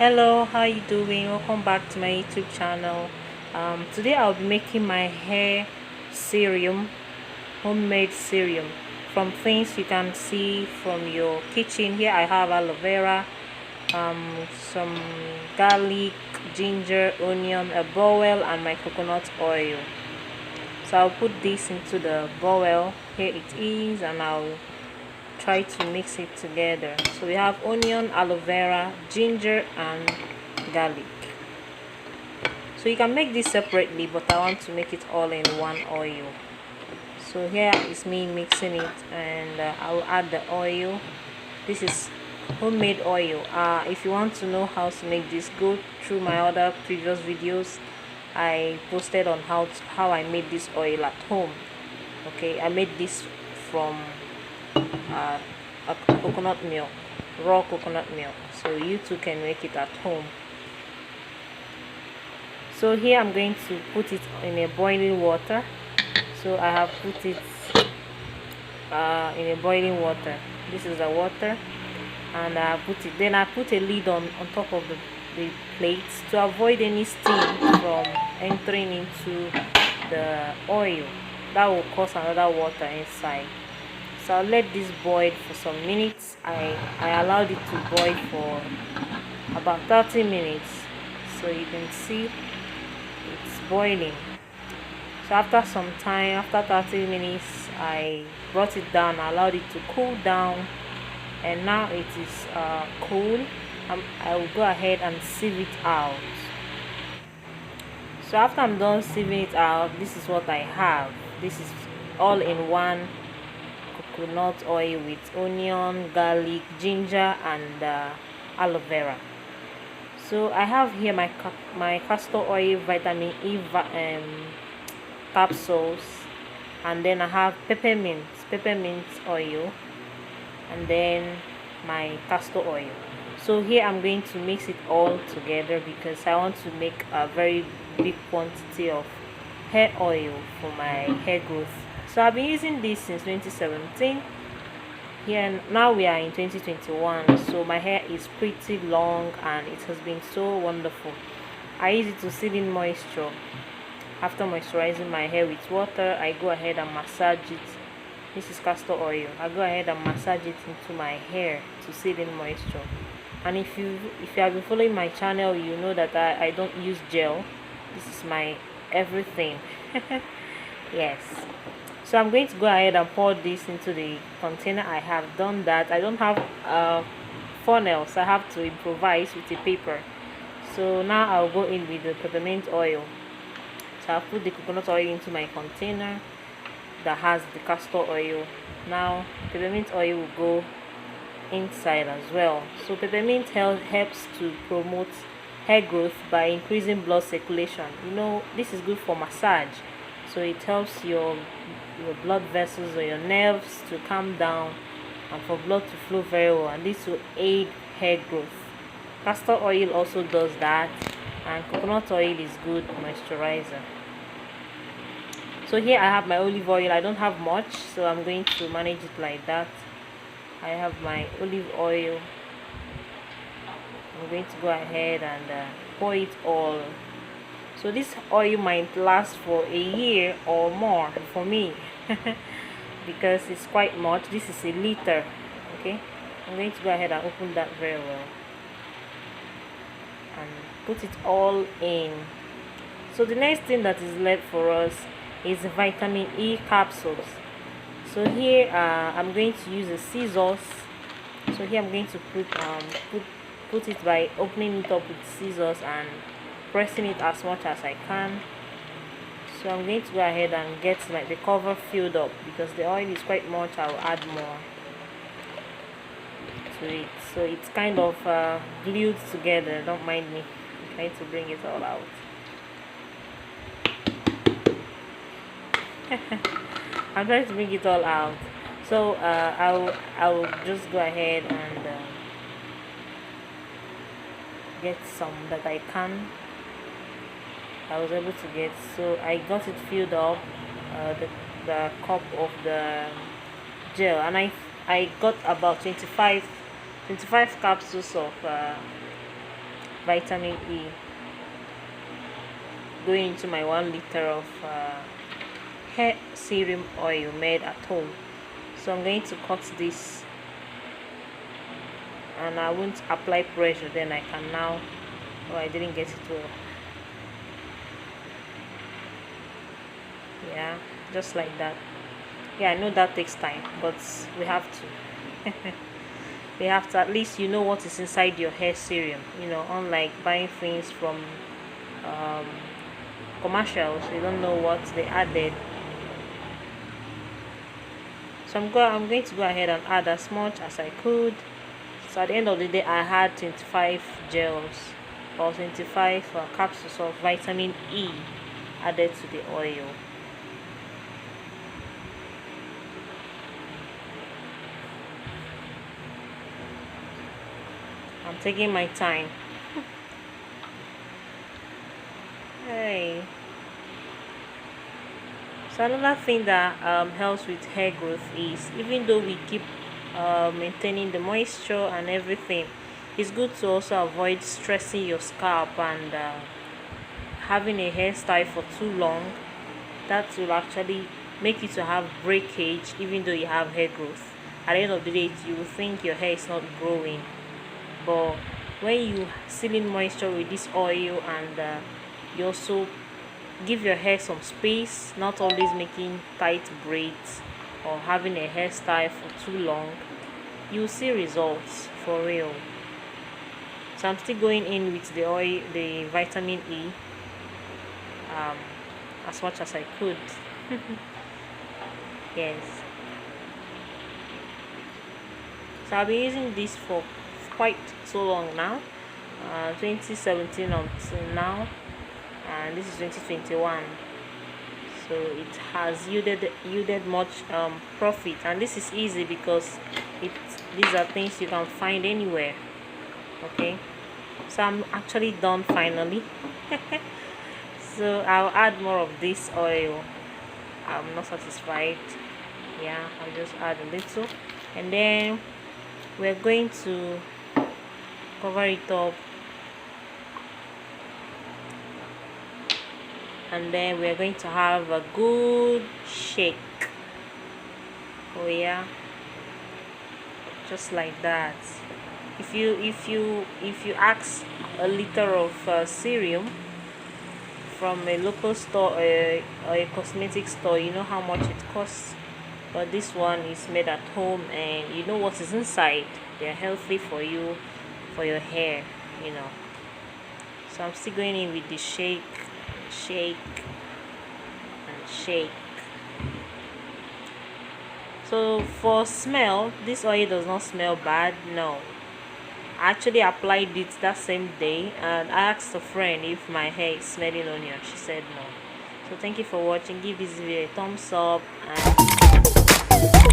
Hello, how you doing? Welcome back to my YouTube channel. Today I'll be making my hair serum, homemade serum from things you can see from your kitchen. Here I have aloe vera, some garlic, ginger, onion, a bowl, and my coconut oil. So I'll put this into the bowl. Here it is, and I'll try to mix it together. So we have onion, aloe vera, ginger, and garlic. So you can make this separately, but I want to make it all in one oil. So here is me mixing it, and I'll add the oil. This is homemade oil. If you want to know how to make this, go through my other previous videos. I posted on how I made this oil at home. Okay, I made this from a coconut milk, raw coconut milk, so you too can make it at home. So here I'm going to put it in a boiling water. So I have put it in a boiling water. This is the water, and I put it, then I put a lid on top of the plate to avoid any steam from entering into the oil. That will cause another water inside. So I'll let this boil for some minutes. I allowed it to boil for about 30 minutes. So you can see it's boiling. So after some time, after 30 minutes, I brought it down, allowed it to cool down, and now it is cool. I will go ahead and sieve it out. So after I'm done sieving it out, this is what I have. This is all in one coconut oil with onion, garlic, ginger, and aloe vera. So I have here my castor oil, vitamin E capsules, and then I have peppermint oil, and then my castor oil. So here I'm going to mix it all together because I want to make a very big quantity of hair oil for my hair growth. So I've been using this since 2017. Here now we are in 2021, so my hair is pretty long and it has been so wonderful. I use it to seal in moisture. After moisturizing my hair with water, I go ahead and massage it. This is castor oil. I go ahead and massage it into my hair to seal in moisture. And if you have been following my channel, you know that I don't use gel. This is my everything. Yes. So I'm going to go ahead and pour this into the container. I have done that. I don't have funnel, so I have to improvise with a paper. So now I'll go in with the peppermint oil. So I'll put the coconut oil into my container that has the castor oil. Now peppermint oil will go inside as well. So peppermint helps to promote hair growth by increasing blood circulation. You know, this is good for massage. So it helps your blood vessels or your nerves to calm down and for blood to flow very well, and this will aid hair growth. Castor oil also does that, and coconut oil is good moisturizer. So here I have my olive oil. I don't have much, so I'm going to manage it like that. I have my olive oil. I'm going to go ahead and pour it all. So this oil might last for a year or more for me because it's quite much. This is a liter. Okay, I'm going to go ahead and open that very well and put it all in. So the next thing that is left for us is vitamin E capsules. So here I'm going to use a scissors. So here I'm going to put it by opening it up with scissors and pressing it as much as I can. So I'm going to go ahead and get the cover filled up because the oil is quite much. I'll add more to it, so it's kind of glued together. Don't mind me, I'm trying to bring it all out. I'm trying to bring it all out. So I'll just go ahead and get some that I can. I was able to get, so I got it filled up, the cup of the gel, and I got about 25 capsules of vitamin E going into my 1 liter of hair serum oil made at home. So I'm going to cut this, and I won't apply pressure, then I can now, oh, I didn't get it well. Yeah, just like that. Yeah, I know that takes time, but we have to. We have to, at least you know what is inside your hair serum, unlike buying things from um, commercials. You don't know what they added. So I'm going to go ahead and add as much as I could. So at the end of the day, I had 25 gels or 25 capsules of vitamin E added to the oil. I'm taking my time. Hey. So another thing that helps with hair growth is, even though we keep maintaining the moisture and everything, it's good to also avoid stressing your scalp and having a hairstyle for too long. That will actually make you to have breakage even though you have hair growth. At the end of the day, you will think your hair is not growing, but when you seal in moisture with this oil, and you also give your hair some space, not always making tight braids or having a hairstyle for too long, you'll see results for real. So I'm still going in with the oil, the vitamin E, as much as I could. Yes. So I've been using this for quite so long now, 2017 until now, and this is 2021. So it has yielded much profit, and this is easy because these are things you can find anywhere. Okay, so I'm actually done finally. So I'll add more of this oil. I'm not satisfied. Yeah, I'll just add a little, and then we're going to cover it up, and then we're going to have a good shake. Oh yeah, just like that. If you ask a liter of serum from a local store or a cosmetic store, you know how much it costs. But this one is made at home, and you know what is inside. They're healthy for you, for your hair, So I'm still going in with the shake and shake. So for smell, this oil does not smell bad. No, I actually applied it that same day, and I asked a friend if my hair is smelling onion. She said no. So thank you for watching. Give this video a thumbs up, and